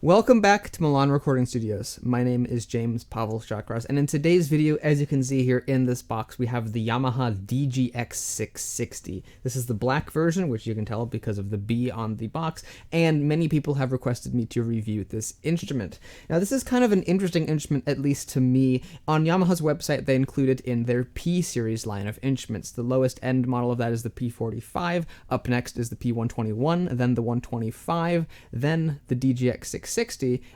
Welcome back to Milan Recording Studios. My name is James Pavel Shakras, and in today's video, as you can see here in this box, we have the Yamaha DGX-660. This is the black version, which you can tell because of the B on the box, and many people have requested me to review this instrument. Now, this is kind of an interesting instrument, at least to me. On Yamaha's website, they include it in their P-series line of instruments. The lowest end model of that is the P45, up next is the P121, then the 125, then the DGX-660,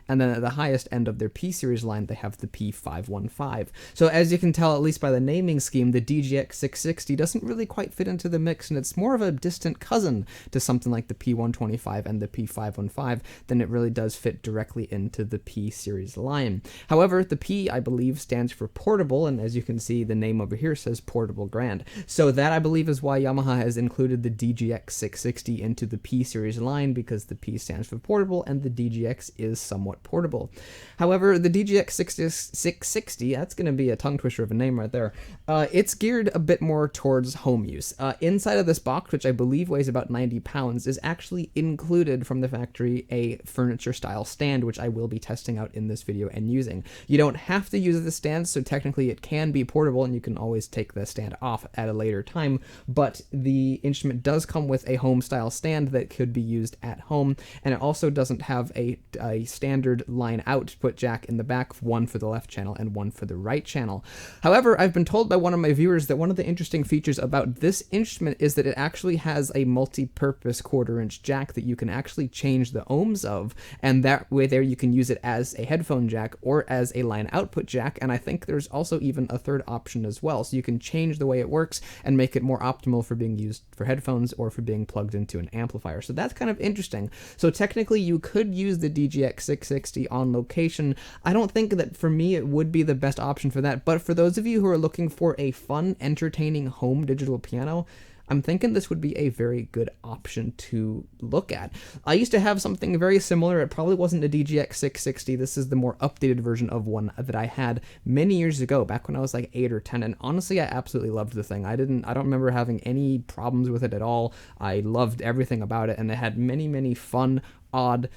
and then at the highest end of their P-series line, they have the P515. So as you can tell, at least by the naming scheme, the DGX-660 doesn't really quite fit into the mix, and it's more of a distant cousin to something like the P125 and the P515 than it really does fit directly into the P-series line. However, the P, I believe, stands for portable, and as you can see, the name over here says Portable Grand. So that, I believe, is why Yamaha has included the DGX-660 into the P-series line, because the P stands for portable, and the DGX is somewhat portable. However, the DGX-660, that's going to be a tongue twister of a name right there, it's geared a bit more towards home use. Inside of this box, which I believe weighs about 90 pounds, is actually included from the factory a furniture-style stand, which I will be testing out in this video and using. You don't have to use the stand, so technically it can be portable, and you can always take the stand off at a later time, but the instrument does come with a home-style stand that could be used at home, and it also doesn't have a standard line output jack in the back, one for the left channel and one for the right channel. However, I've been told by one of my viewers that one of the interesting features about this instrument is that it actually has a multi-purpose quarter-inch jack that you can actually change the ohms of, and that way there you can use it as a headphone jack or as a line output jack, and I think there's also even a third option as well, so you can change the way it works and make it more optimal for being used for headphones or for being plugged into an amplifier. So that's kind of interesting. So technically you could use the DGX-660 on location. I don't think that for me it would be the best option for that, but for those of you who are looking for a fun, entertaining home digital piano, I'm thinking this would be a very good option to look at. I used to have something very similar. It probably wasn't a DGX-660. This is the more updated version of one that I had many years ago, back when I was like 8 or 10, and honestly, I absolutely loved the thing. I don't remember having any problems with it at all. I loved everything about it, and it had many, many fun, odd,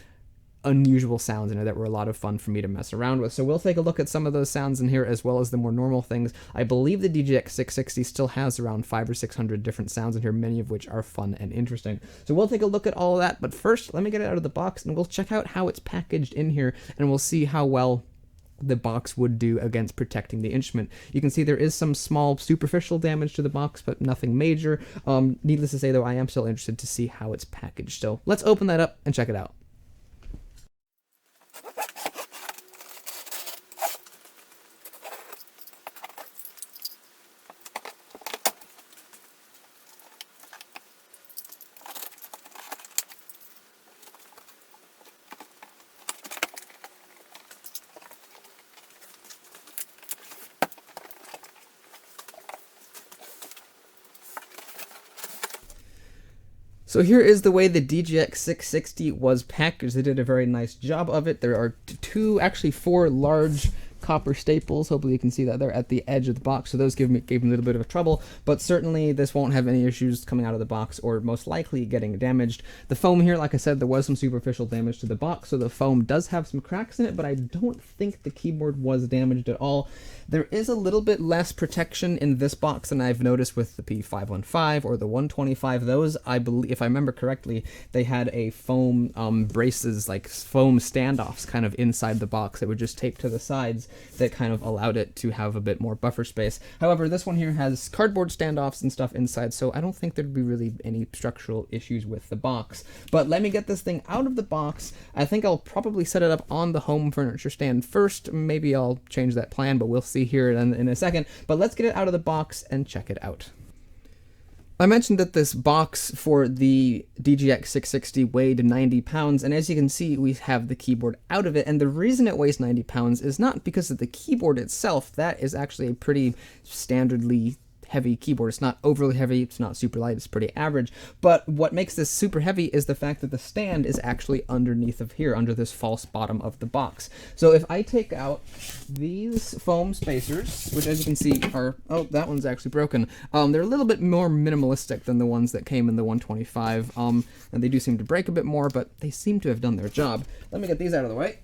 unusual sounds in it that were a lot of fun for me to mess around with. So we'll take a look at some of those sounds in here as well as the more normal things. I believe the DGX-660 still has around 500 or 600 different sounds in here, many of which are fun and interesting. So we'll take a look at all of that, but first let me get it out of the box and we'll check out how it's packaged in here, and we'll see how well the box would do against protecting the instrument. You can see there is some small superficial damage to the box, but nothing major. Needless to say though, I am still interested to see how it's packaged. So let's open that up and check it out. So here is the way the DGX-660 was packaged. They did a very nice job of it. There are actually four large copper staples. Hopefully you can see that they're at the edge of the box, so those gave me a little bit of trouble, but certainly this won't have any issues coming out of the box or most likely getting damaged. The foam here, like I said, there was some superficial damage to the box, so the foam does have some cracks in it, but I don't think the keyboard was damaged at all. There is a little bit less protection in this box than I've noticed with the P515 or the 125. Those, I believe, if I remember correctly, they had a foam braces, like foam standoffs kind of inside the box that would just tape to the sides that kind of allowed it to have a bit more buffer space. However, this one here has cardboard standoffs and stuff inside, so I don't think there'd be really any structural issues with the box. But let me get this thing out of the box. I think I'll probably set it up on the home furniture stand first. Maybe I'll change that plan, but we'll see here in a second. But let's get it out of the box and check it out. I mentioned that this box for the DGX-660 weighed 90 pounds, and as you can see, we have the keyboard out of it, and the reason it weighs 90 pounds is not because of the keyboard itself. That is actually a pretty standardly heavy keyboard. It's not overly heavy, it's not super light, it's pretty average. But what makes this super heavy is the fact that the stand is actually underneath of here, under this false bottom of the box. So if I take out these foam spacers, which as you can see are, oh, that one's actually broken. They're a little bit more minimalistic than the ones that came in the 125, and they do seem to break a bit more, but they seem to have done their job. Let me get these out of the way.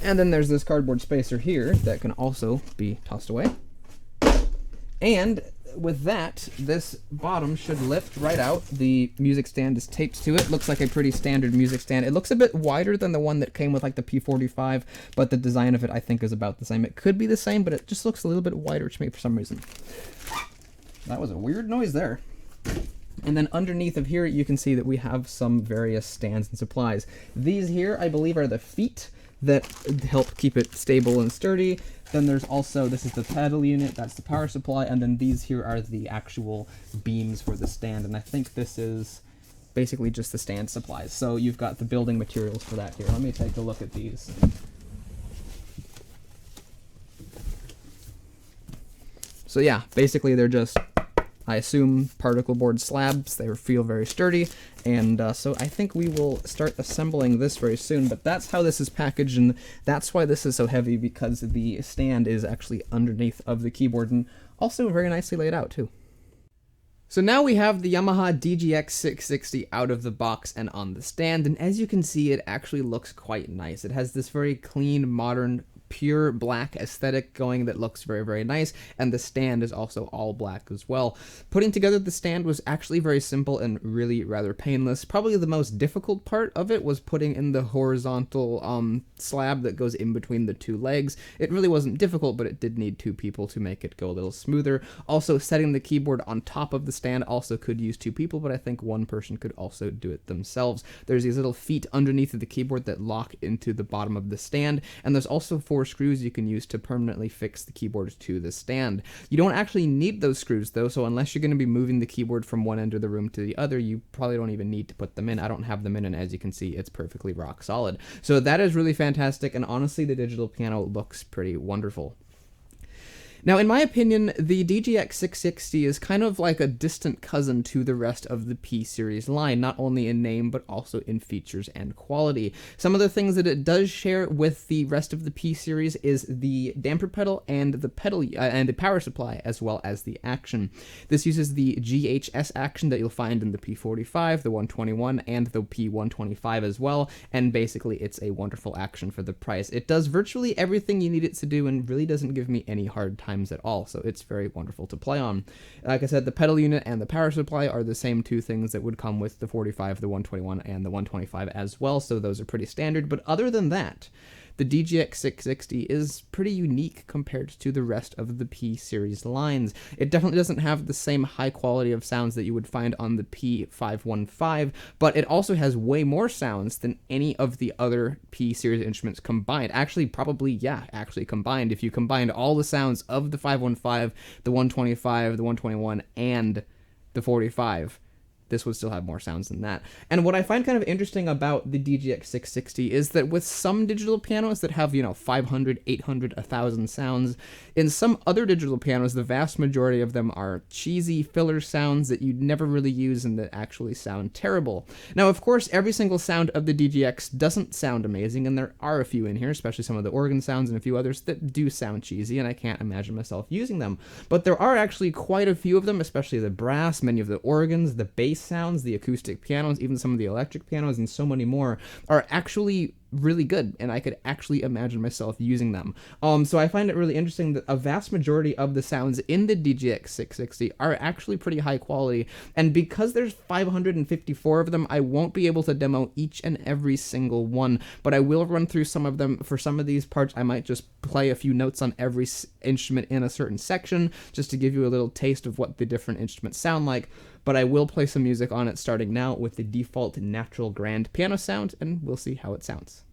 And then there's this cardboard spacer here that can also be tossed away. And with that, this bottom should lift right out. The music stand is taped to it. Looks like a pretty standard music stand. It looks a bit wider than the one that came with like the P45, but the design of it I think is about the same. It could be the same, but it just looks a little bit wider to me for some reason. That was a weird noise there. And then underneath of here, you can see that we have some various stands and supplies. These here, I believe, are the feet that help keep it stable and sturdy. Then there's also, this is the pedal unit, that's the power supply, and then these here are the actual beams for the stand, and I think this is basically just the stand supplies. So you've got the building materials for that here. Let me take a look at these. So yeah, basically they're just, I assume, particle board slabs. They feel very sturdy, and so I think we will start assembling this very soon, but that's how this is packaged, and that's why this is so heavy, because the stand is actually underneath of the keyboard, and also very nicely laid out, too. So now we have the Yamaha DGX-660 out of the box and on the stand, and as you can see, it actually looks quite nice. It has this very clean, modern, pure black aesthetic going that looks very, very nice, and the stand is also all black as well. Putting together the stand was actually very simple and really rather painless. Probably the most difficult part of it was putting in the horizontal slab that goes in between the two legs. It really wasn't difficult, but it did need two people to make it go a little smoother. Also, setting the keyboard on top of the stand also could use two people, but I think one person could also do it themselves. There's these little feet underneath of the keyboard that lock into the bottom of the stand, and there's also 4 screws you can use to permanently fix the keyboard to the stand. You don't actually need those screws though, so unless you're going to be moving the keyboard from one end of the room to the other, you probably don't even need to put them in. I don't have them in, and as you can see, it's perfectly rock solid. So that is really fantastic, and honestly, the digital piano looks pretty wonderful. Now, in my opinion, the DGX-660 is kind of like a distant cousin to the rest of the P-series line, not only in name, but also in features and quality. Some of the things that it does share with the rest of the P-series is the damper pedal and the power supply, as well as the action. This uses the GHS action that you'll find in the P45, the 121, and the P125 as well, and basically it's a wonderful action for the price. It does virtually everything you need it to do and really doesn't give me any hard time at all, so it's very wonderful to play on. Like I said, the pedal unit and the power supply are the same two things that would come with the 45, the 121, and the 125 as well, so those are pretty standard, but other than that, the DGX-660 is pretty unique compared to the rest of the P-series lines. It definitely doesn't have the same high quality of sounds that you would find on the P515, but it also has way more sounds than any of the other P-series instruments combined. Actually, probably, yeah, actually combined. If you combined all the sounds of the 515, the 125, the 121, and the 45, this would still have more sounds than that. And what I find kind of interesting about the DGX-660 is that with some digital pianos that have, 500, 800, 1,000 sounds, in some other digital pianos, the vast majority of them are cheesy filler sounds that you'd never really use and that actually sound terrible. Now, of course, every single sound of the DGX doesn't sound amazing, and there are a few in here, especially some of the organ sounds and a few others that do sound cheesy, and I can't imagine myself using them. But there are actually quite a few of them, especially the brass, many of the organs, the bass sounds, the acoustic pianos, even some of the electric pianos, and so many more are actually really good, and I could actually imagine myself using them. So I find it really interesting that a vast majority of the sounds in the DGX-660 are actually pretty high quality, and because there's 554 of them, I won't be able to demo each and every single one, but I will run through some of them. For some of these parts, I might just play a few notes on every instrument in a certain section, just to give you a little taste of what the different instruments sound like, but I will play some music on it starting now with the default natural grand piano sound, and we'll see how it sounds.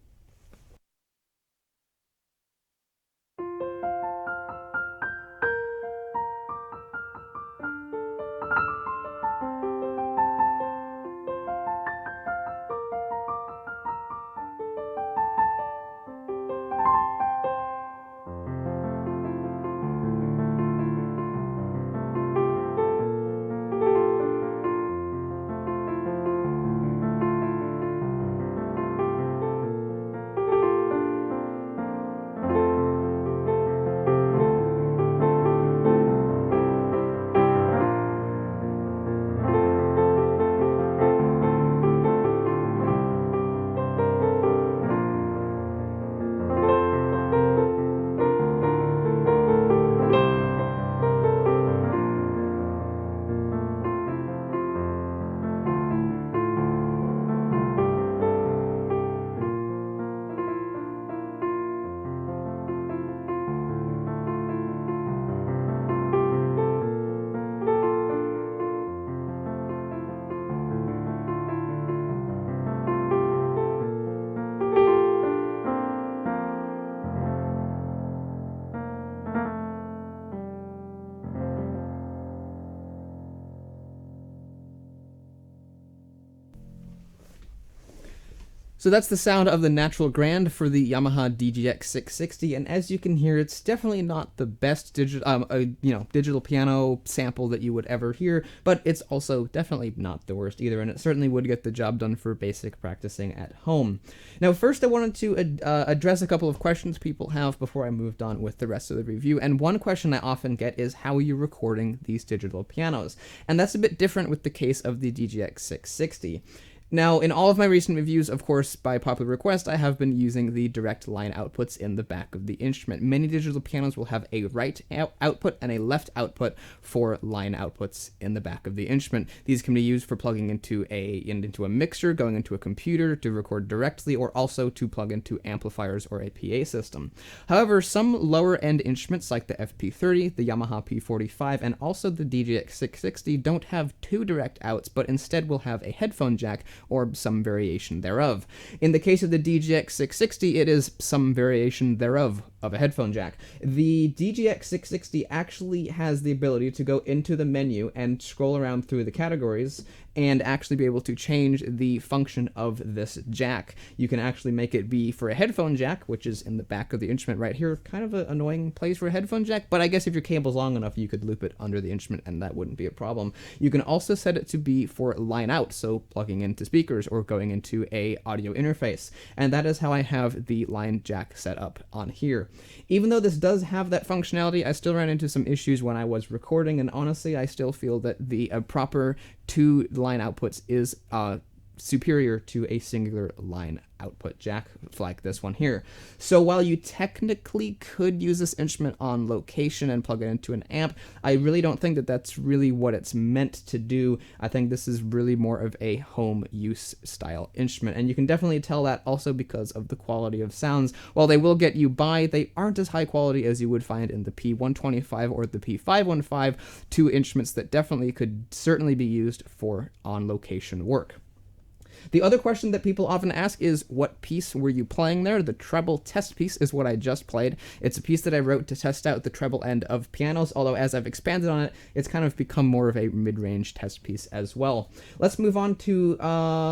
So that's the sound of the natural grand for the Yamaha DGX-660, and as you can hear, it's definitely not the best digital piano sample that you would ever hear, but it's also definitely not the worst either, and it certainly would get the job done for basic practicing at home. Now, first I wanted to address a couple of questions people have before I moved on with the rest of the review, and one question I often get is, how are you recording these digital pianos? And that's a bit different with the case of the DGX-660. Now, in all of my recent reviews, of course, by popular request, I have been using the direct line outputs in the back of the instrument. Many digital pianos will have a right output and a left output for line outputs in the back of the instrument. These can be used for plugging into a mixer, going into a computer to record directly, or also to plug into amplifiers or a PA system. However, some lower-end instruments like the FP30, the Yamaha P45, and also the DGX-660 don't have two direct outs, but instead will have a headphone jack or some variation thereof. In the case of the DGX-660, it is some variation thereof of a headphone jack. The DGX-660 actually has the ability to go into the menu and scroll around through the categories and actually be able to change the function of this jack. You can actually make it be for a headphone jack, which is in the back of the instrument right here. Kind of an annoying place for a headphone jack, but I guess if your cable's long enough, you could loop it under the instrument and that wouldn't be a problem. You can also set it to be for line out, so plugging into speakers or going into a audio interface. And that is how I have the line jack set up on here. Even though this does have that functionality, I still ran into some issues when I was recording, and honestly, I still feel that the proper two line outputs is superior to a singular line output jack like this one here. So while you technically could use this instrument on location and plug it into an amp, I really don't think that that's really what it's meant to do. I think this is really more of a home use style instrument, and you can definitely tell that also because of the quality of sounds. While they will get you by, they aren't as high quality as you would find in the P125 or the P515, two instruments that definitely could certainly be used for on location work. The other question that people often ask is, what piece were you playing there? The treble test piece is what I just played. It's a piece that I wrote to test out the treble end of pianos, although as I've expanded on it, it's kind of become more of a mid-range test piece as well. Let's move on to,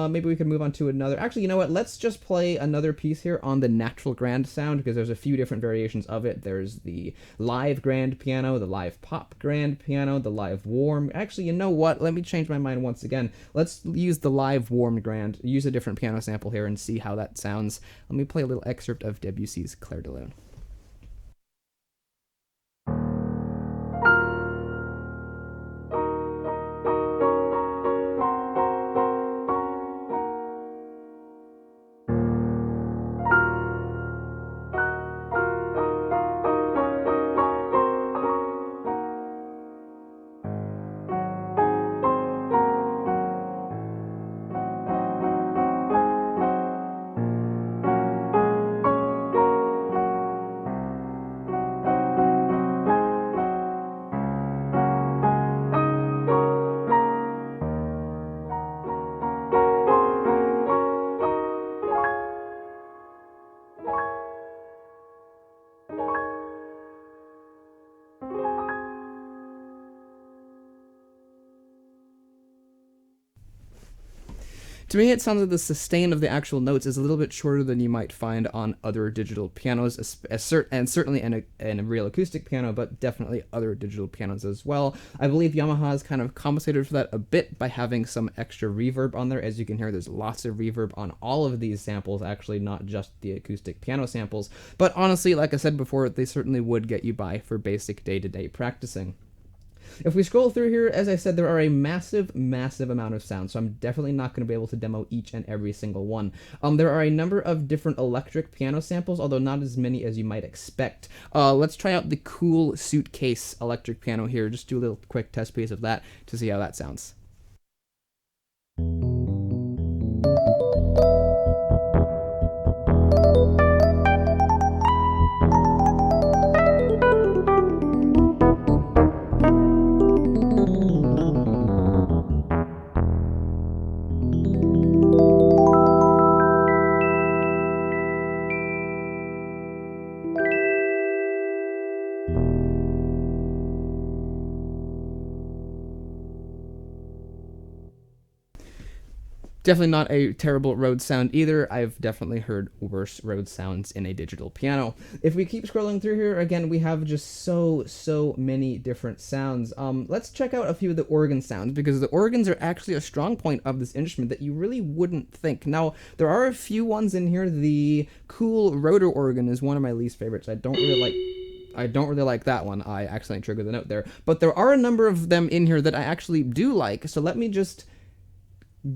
maybe we can move on to another. Actually, you know what? Let's just play another piece here on the natural grand sound, because there's a few different variations of it. There's the live grand piano, the live pop grand piano, the live warm. Actually, you know what? Let me change my mind once again. Let's use the live warm grand. Use a different piano sample here and see how that sounds. Let me play a little excerpt of Debussy's Clair de Lune. To me, it sounds like the sustain of the actual notes is a little bit shorter than you might find on other digital pianos, and certainly in a real acoustic piano, but definitely other digital pianos as well. I believe Yamaha has kind of compensated for that a bit by having some extra reverb on there. As you can hear, there's lots of reverb on all of these samples, actually, not just the acoustic piano samples. But honestly, like I said before, they certainly would get you by for basic day-to-day practicing. If we scroll through here, as I said, there are a massive amount of sounds, so I'm definitely not going to be able to demo each and every single one. There are a number of different electric piano samples, although not as many as you might expect. Let's try out the cool suitcase electric piano here. Just do a little quick test piece of that to see how that sounds. Definitely not a terrible Rhodes sound either. I've definitely heard worse Rhodes sounds in a digital piano. If we keep scrolling through here, again, we have just so many different sounds. Let's check out a few of the organ sounds, because the organs are actually a strong point of this instrument that you really wouldn't think. Now, there are a few ones in here. The cool rotor organ is one of my least favorites. I don't really like that one. I accidentally triggered the note there. But there are a number of them in here that I actually do like. So let me just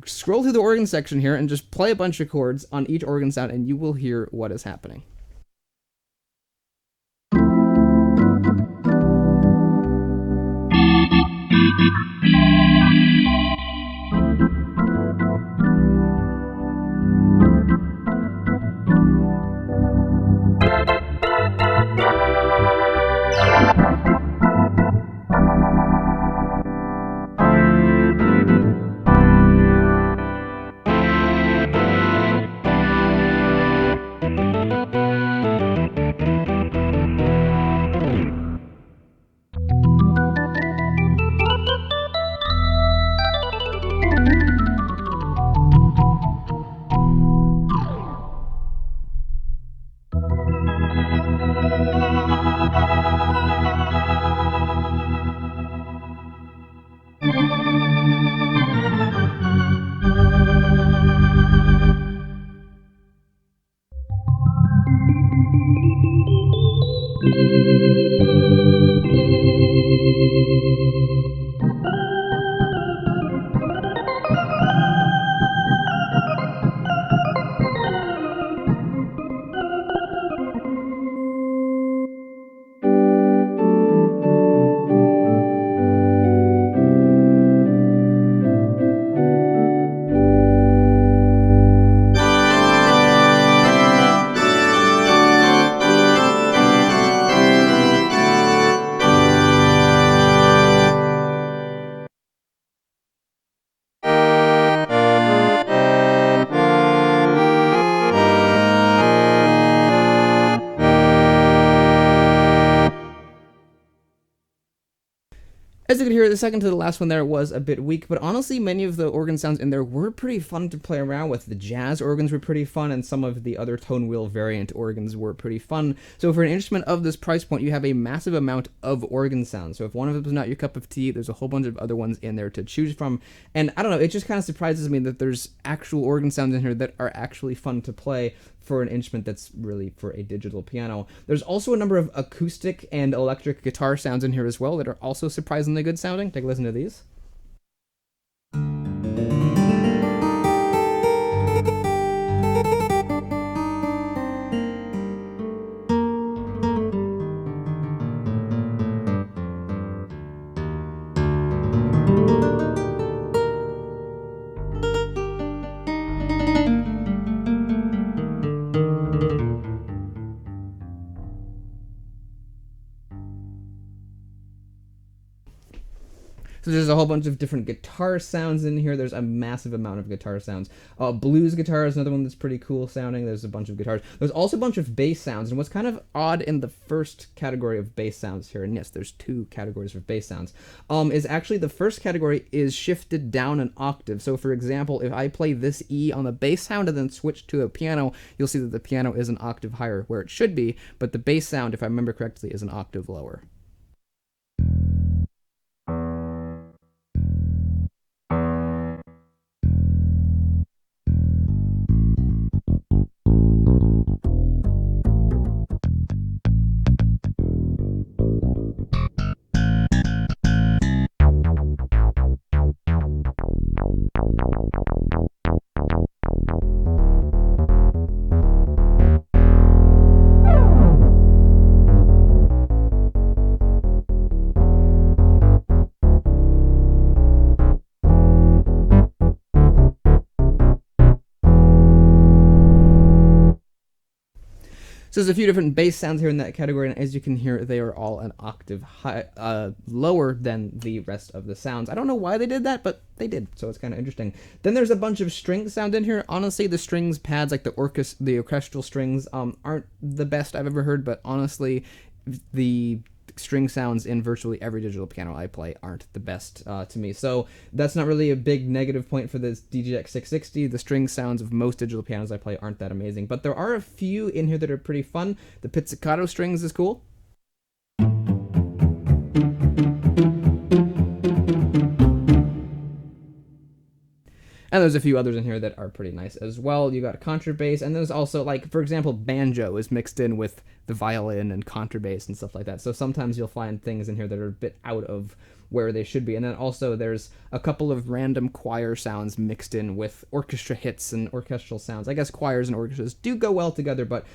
scroll through the organ section here and just play a bunch of chords on each organ sound, and you will hear what is happening. As you can hear, the second to the last one there was a bit weak, but honestly, many of the organ sounds in there were pretty fun to play around with. The jazz organs were pretty fun, and some of the other tone wheel variant organs were pretty fun. So for an instrument of this price point, you have a massive amount of organ sounds. So if one of them is not your cup of tea, there's a whole bunch of other ones in there to choose from. And I don't know, it just kind of surprises me that there's actual organ sounds in here that are actually fun to play for an instrument that's really for a digital piano. There's also a number of acoustic and electric guitar sounds in here as well that are also surprisingly good sounding. Take a listen to these. So there's a whole bunch of different guitar sounds in here. There's a massive amount of guitar sounds. Blues guitar is another one that's pretty cool sounding. There's a bunch of guitars. There's also a bunch of bass sounds. And what's kind of odd in the first category of bass sounds here, and yes, there's two categories of bass sounds, is actually the first category is shifted down an octave. So for example, if I play this E on the bass sound and then switch to a piano, you'll see that the piano is an octave higher where it should be, but the bass sound, if I remember correctly, is an octave lower. So there's a few different bass sounds here in that category, and as you can hear, they are all an octave lower than the rest of the sounds. I don't know why they did that, but they did, so it's kind of interesting. Then there's a bunch of string sound in here. Honestly, the strings pads, like the orchestral strings, aren't the best I've ever heard, but honestly, the string sounds in virtually every digital piano I play aren't the best to me. So that's not really a big negative point for this DGX-660. The string sounds of most digital pianos I play aren't that amazing, but there are a few in here that are pretty fun. The pizzicato strings is cool. And there's a few others in here that are pretty nice as well. You got contrabass, and there's also, like, for example, banjo is mixed in with the violin and contrabass and stuff like that. So sometimes you'll find things in here that are a bit out of where they should be. And then also there's a couple of random choir sounds mixed in with orchestra hits and orchestral sounds. I guess choirs and orchestras do go well together, but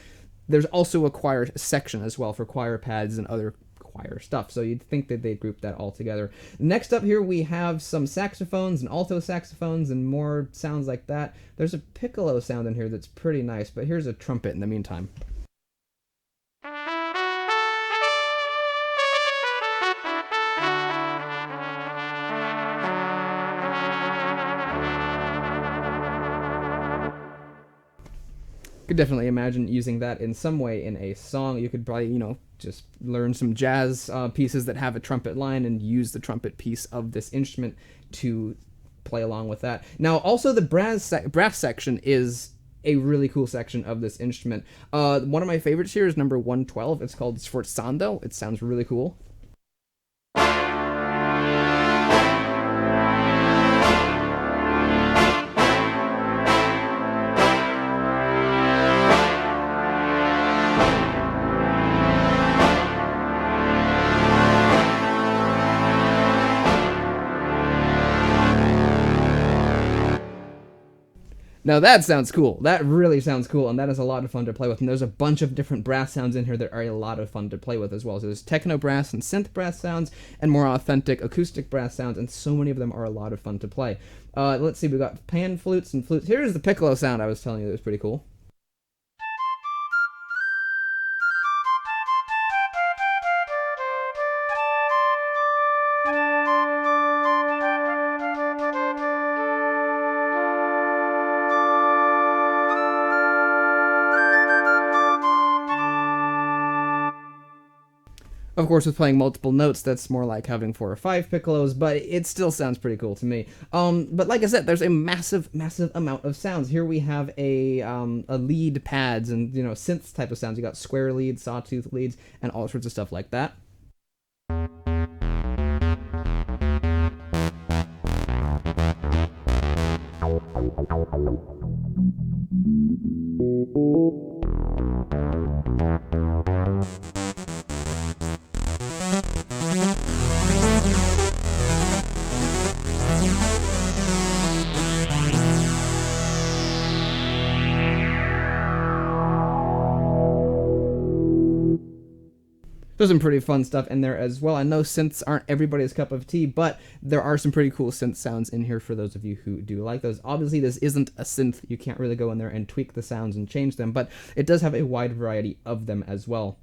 there's also a choir section as well for choir pads and other choir stuff, so you'd think that they'd group that all together. Next up here we have some saxophones and alto saxophones and more sounds like that. There's a piccolo sound in here that's pretty nice, but here's a trumpet in the meantime. Could definitely imagine using that in some way in a song. You could probably, just learn some jazz pieces that have a trumpet line and use the trumpet piece of this instrument to play along with that. Now, also the brass section is a really cool section of this instrument. One of my favorites here is number 112. It's called Sforzando. It sounds really cool. Now that sounds cool. That really sounds cool, and that is a lot of fun to play with. And there's a bunch of different brass sounds in here that are a lot of fun to play with as well. So there's techno brass and synth brass sounds, and more authentic acoustic brass sounds, and so many of them are a lot of fun to play. Let's see, we've got pan flutes and flutes. Here's the piccolo sound I was telling you that was pretty cool. Of course, with playing multiple notes, that's more like having 4 or 5 piccolos, but it still sounds pretty cool to me. But like I said, there's a massive amount of sounds. Here we have a lead pads and, synth type of sounds. You got square leads, sawtooth leads, and all sorts of stuff like that. There's some pretty fun stuff in there as well. I know synths aren't everybody's cup of tea, but there are some pretty cool synth sounds in here for those of you who do like those. Obviously, this isn't a synth. You can't really go in there and tweak the sounds and change them, but it does have a wide variety of them as well.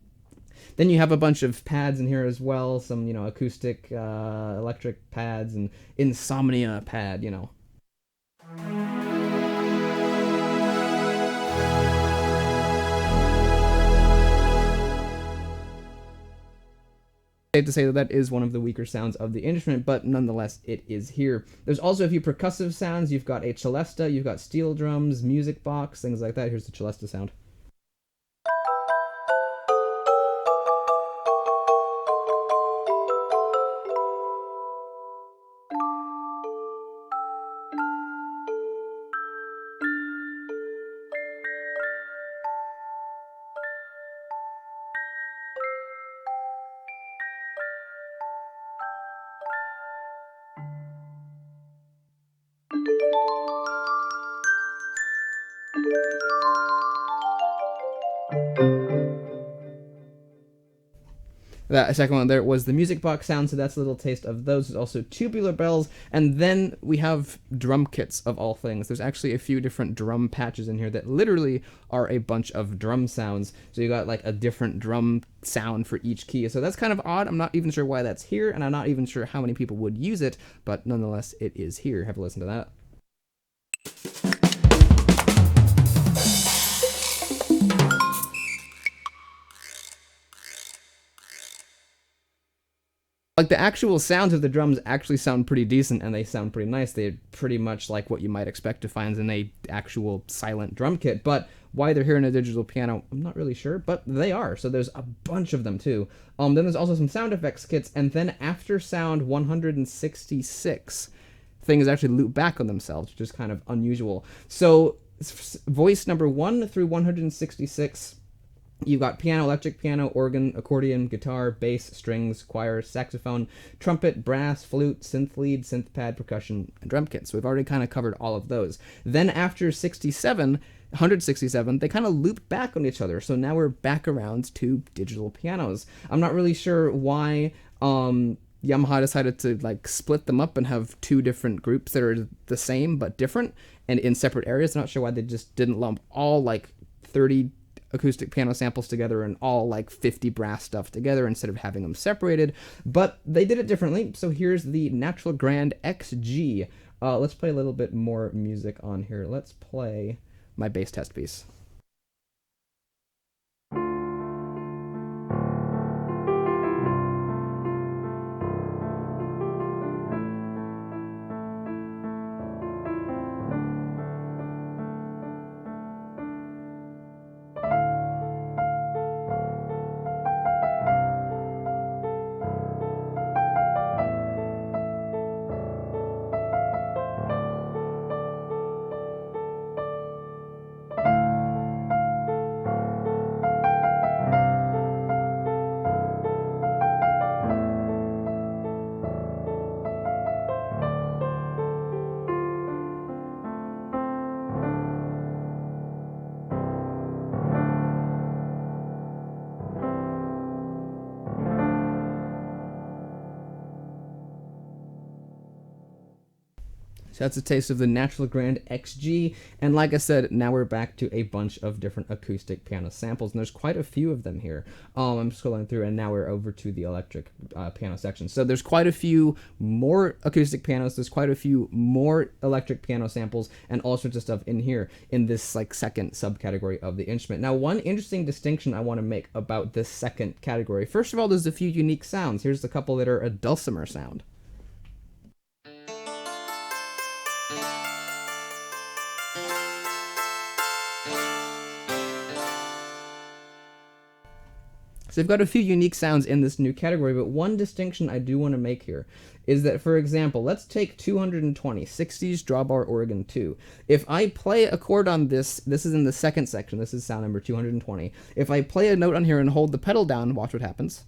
Then you have a bunch of pads in here as well, some, acoustic, electric pads, and insomnia pad, Safe to say that that is one of the weaker sounds of the instrument, but nonetheless, it is here. There's also a few percussive sounds. You've got a celesta, you've got steel drums, music box, things like that. Here's the celesta sound. That second one there was the music box sound, so that's a little taste of those. There's also tubular bells, and then we have drum kits of all things. There's actually a few different drum patches in here that literally are a bunch of drum sounds. So you got like a different drum sound for each key. So that's kind of odd. I'm not even sure why that's here, and I'm not even sure how many people would use it, but nonetheless, it is here. Have a listen to that. Like the actual sounds of the drums actually sound pretty decent, and they sound pretty nice. They're pretty much like what you might expect to find in a actual silent drum kit. But why they're here in a digital piano, I'm not really sure, but they are. So there's a bunch of them too. Then there's also some sound effects kits, and then after sound 166, things actually loop back on themselves, which is kind of unusual. So voice number 1 through 166. You've got piano, electric piano, organ, accordion, guitar, bass, strings, choir, saxophone, trumpet, brass, flute, synth lead, synth pad, percussion, and drum kit. So we've already kind of covered all of those. Then after 167, they kind of loop back on each other. So now we're back around to digital pianos. I'm not really sure why Yamaha decided to like split them up and have two different groups that are the same but different and in separate areas. I'm not sure why they just didn't lump all like 30 acoustic piano samples together and all like 50 brass stuff together instead of having them separated, but they did it differently. So here's the Natural Grand XG. Let's play a little bit more music on here. Let's play my bass test piece. So that's a taste of the Natural Grand XG, and like I said, now we're back to a bunch of different acoustic piano samples, and there's quite a few of them here. I'm scrolling through, and now we're over to the electric piano section. So there's quite a few more acoustic pianos, there's quite a few more electric piano samples, and all sorts of stuff in here in this like second subcategory of the instrument. Now, one interesting distinction I want to make about this second category. First of all, there's a few unique sounds. Here's a couple that are a dulcimer sound. So they've got a few unique sounds in this new category, but one distinction I do want to make here is that, for example, let's take 220, 60s drawbar organ 2. If I play a chord on this is in the second section, this is sound number 220. If I play a note on here and hold the pedal down, watch what happens.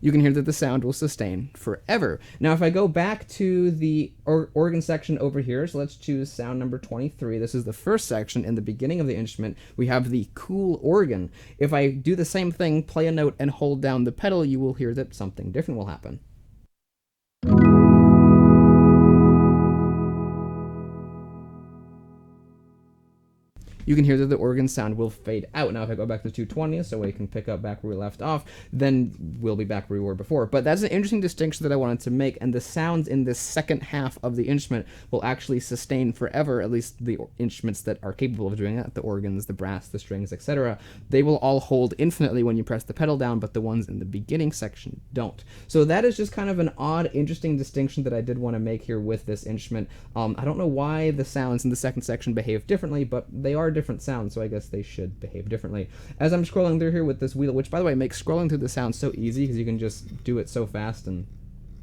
You can hear that the sound will sustain forever. Now, if I go back to the organ section over here, so let's choose sound number 23. This is the first section in the beginning of the instrument. We have the cool organ. If I do the same thing, play a note, and hold down the pedal, you will hear that something different will happen. You can hear that the organ sound will fade out. Now, if I go back to 220, so we can pick up back where we left off, then we'll be back where we were before. But that's an interesting distinction that I wanted to make, and the sounds in this second half of the instrument will actually sustain forever, at least the instruments that are capable of doing that, the organs, the brass, the strings, etc. They will all hold infinitely when you press the pedal down, but the ones in the beginning section don't. So that is just kind of an odd, interesting distinction that I did want to make here with this instrument. I don't know why the sounds in the second section behave differently, but they are different sounds, so I guess they should behave differently. As I'm scrolling through here with this wheel, which by the way makes scrolling through the sound so easy because you can just do it so fast, and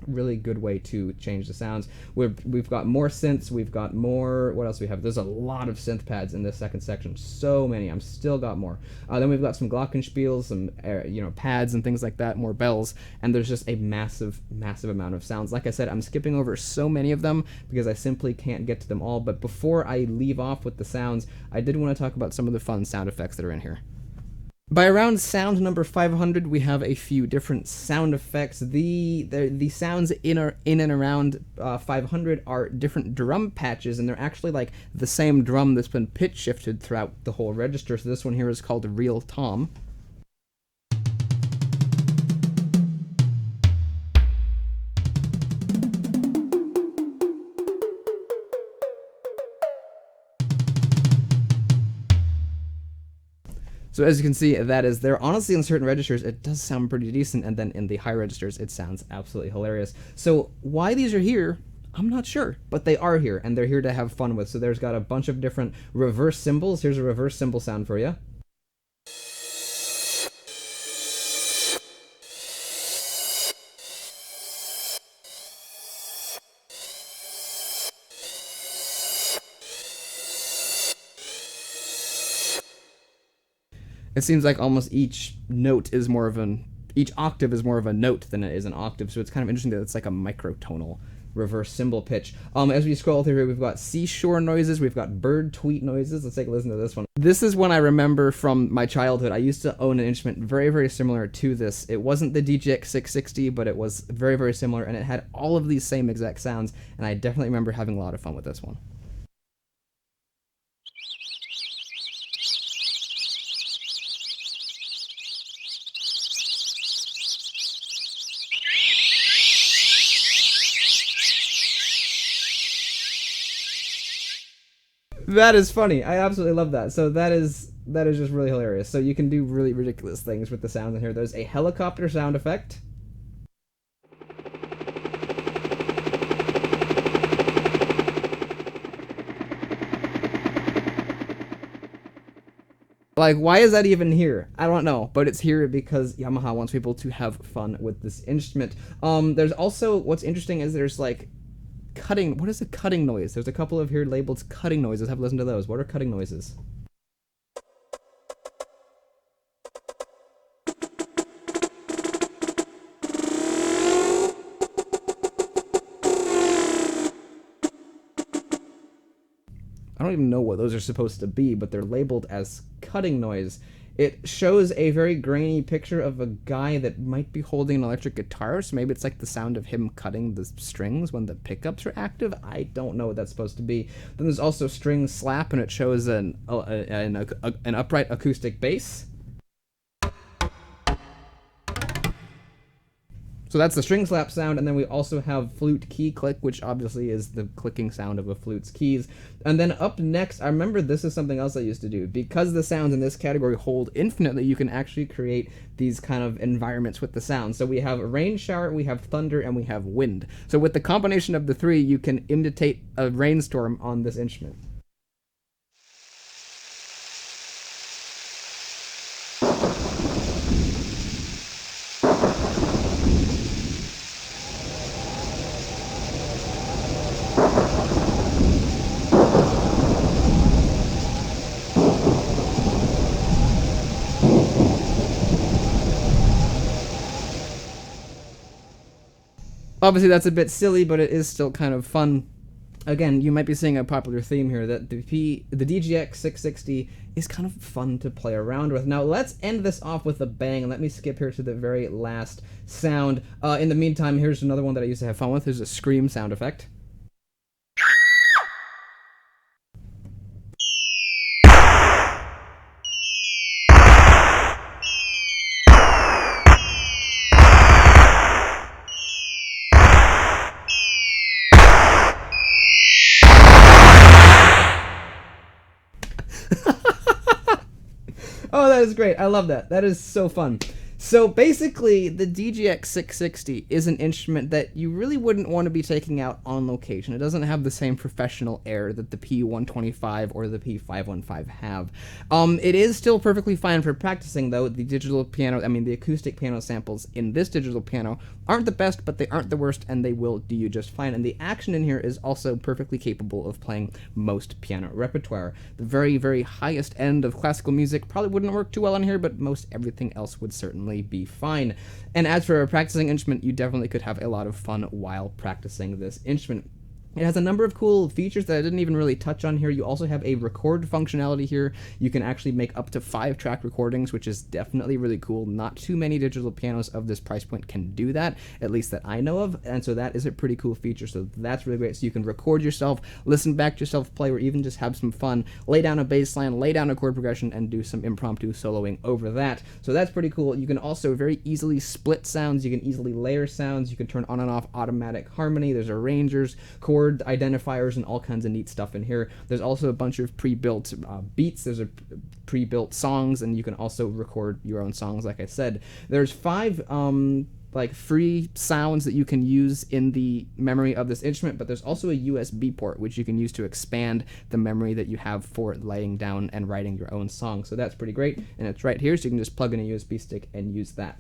really good way to change the sounds. We've got more synths, we've got more, what else do we have? There's a lot of synth pads in this second section, so many. I'm still got more. Then we've got some glockenspiels, some pads and things like that, more bells, and there's just a massive amount of sounds. Like I said, I'm skipping over so many of them because I simply can't get to them all, but before I leave off with the sounds, I did want to talk about some of the fun sound effects that are in here. By around sound number 500, we have a few different sound effects. The sounds in and around 500 are different drum patches, and they're actually like the same drum that's been pitch shifted throughout the whole register. So this one here is called Real Tom. So as you can see, that is there. Honestly, in certain registers, it does sound pretty decent, and then in the high registers, it sounds absolutely hilarious. So why these are here, I'm not sure, but they are here, and they're here to have fun with. So there's got a bunch of different reverse cymbals. Here's a reverse cymbal sound for you. It seems like almost each octave is more of a note than it is an octave, so it's kind of interesting that it's like a microtonal reverse cymbal pitch. As we scroll through here, we've got seashore noises, we've got bird tweet noises. Let's take a listen to this one. This is one I remember from my childhood. I used to own an instrument very, very similar to this. It wasn't the DGX-660, but it was very, very similar, and it had all of these same exact sounds, and I definitely remember having a lot of fun with this one. That is funny. I absolutely love that. So that is just really hilarious. So you can do really ridiculous things with the sound in here. There's a helicopter sound effect. Like, why is that even here? I don't know, but it's here because Yamaha wants people to have fun with this instrument. There's also, what's interesting is there's like cutting. What is a cutting noise? There's a couple of here labeled cutting noises. Have a listen to those. What are cutting noises? I don't even know what those are supposed to be, but they're labeled as cutting noise. It shows a very grainy picture of a guy that might be holding an electric guitar, so maybe it's like the sound of him cutting the strings when the pickups are active. I don't know what that's supposed to be. Then there's also string slap, and it shows an upright acoustic bass. So that's the string slap sound, and then we also have flute key click, which obviously is the clicking sound of a flute's keys. And then up next, I remember this is something else I used to do. Because the sounds in this category hold infinitely, you can actually create these kind of environments with the sound. So we have a rain shower, we have thunder, and we have wind. So with the combination of the three, you can imitate a rainstorm on this instrument. Obviously, that's a bit silly, but it is still kind of fun. Again, you might be seeing a popular theme here, that the DGX-660 is kind of fun to play around with. Now, let's end this off with a bang, and let me skip here to the very last sound. In the meantime, here's another one that I used to have fun with. There's a scream sound effect. Oh, that is great. I love that. That is so fun. So basically, the DGX-660 is an instrument that you really wouldn't want to be taking out on location. It doesn't have the same professional air that the P125 or the P515 have. It is still perfectly fine for practicing, though. The the acoustic piano samples in this digital piano aren't the best, but they aren't the worst, and they will do you just fine. And the action in here is also perfectly capable of playing most piano repertoire. The very, very highest end of classical music probably wouldn't work too well on here, but most everything else would certainly be fine. And as for a practicing instrument, you definitely could have a lot of fun while practicing this instrument. It has a number of cool features that I didn't even really touch on here. You also have a record functionality here. You can actually make up to 5-track recordings, which is definitely really cool. Not too many digital pianos of this price point can do that, at least that I know of, and so that is a pretty cool feature. So that's really great. So you can record yourself, listen back to yourself play, or even just have some fun, lay down a bass line, lay down a chord progression, and do some impromptu soloing over that. So that's pretty cool. You can also very easily split sounds. You can easily layer sounds. You can turn on and off automatic harmony. There's arrangers, chords, chord identifiers and all kinds of neat stuff in here. There's also a bunch of pre-built beats. There's a pre-built songs, and you can also record your own songs, like I said. There's 5 like free sounds that you can use in the memory of this instrument, but there's also a USB port which you can use to expand the memory that you have for laying down and writing your own song. So that's pretty great, and it's right here, so you can just plug in a USB stick and use that.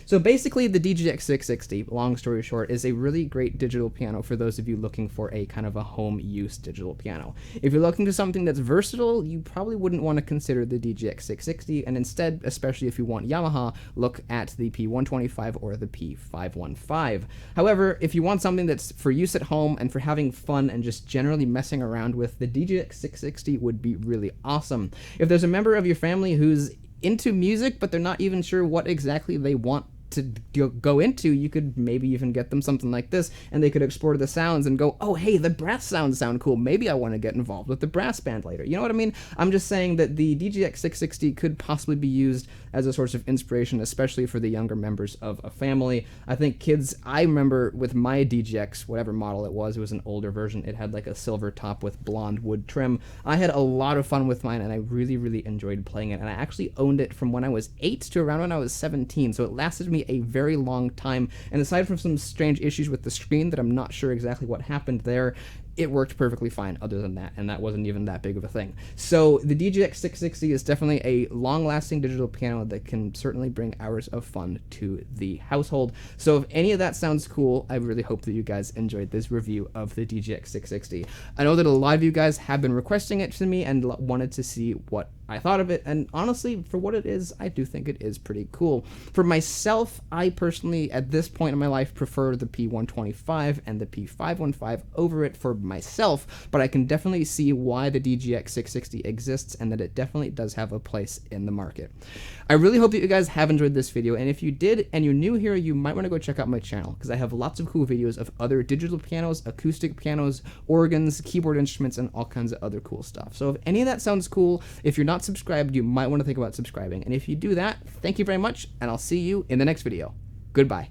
So basically, the DGX-660, long story short, is a really great digital piano for those of you looking for a kind of a home use digital piano. If you're looking for something that's versatile, you probably wouldn't want to consider the DGX-660, and instead, especially if you want Yamaha, look at the P125 or the P515. However, if you want something that's for use at home and for having fun and just generally messing around with, the DGX-660 would be really awesome. If there's a member of your family who's into music, but they're not even sure what exactly they want to go into, you could maybe even get them something like this, and they could explore the sounds and go, oh hey, the brass sounds sound cool, maybe I want to get involved with the brass band later. You know what I mean? I'm just saying that the DGX-660 could possibly be used as a source of inspiration, especially for the younger members of a family. I think kids, I remember with my DGX, whatever model it was an older version, it had like a silver top with blonde wood trim. I had a lot of fun with mine, and I really enjoyed playing it, and I actually owned it from when I was 8 to around when I was 17, so it lasted me a very long time, and aside from some strange issues with the screen that I'm not sure exactly what happened there, it worked perfectly fine other than that, and that wasn't even that big of a thing. So the DGX-660 is definitely a long-lasting digital piano that can certainly bring hours of fun to the household. So if any of that sounds cool, I really hope that you guys enjoyed this review of the DGX-660. I know that a lot of you guys have been requesting it to me and wanted to see what I thought of it, and honestly, for what it is, I do think it is pretty cool. For myself, I personally, at this point in my life, prefer the P125 and the P515 over it for myself, but I can definitely see why the DGX-660 exists and that it definitely does have a place in the market. I really hope that you guys have enjoyed this video, and if you did and you're new here, you might want to go check out my channel, because I have lots of cool videos of other digital pianos, acoustic pianos, organs, keyboard instruments, and all kinds of other cool stuff. So if any of that sounds cool, if you're not subscribed, you might want to think about subscribing, and if you do that, thank you very much, and I'll see you in the next video. Goodbye.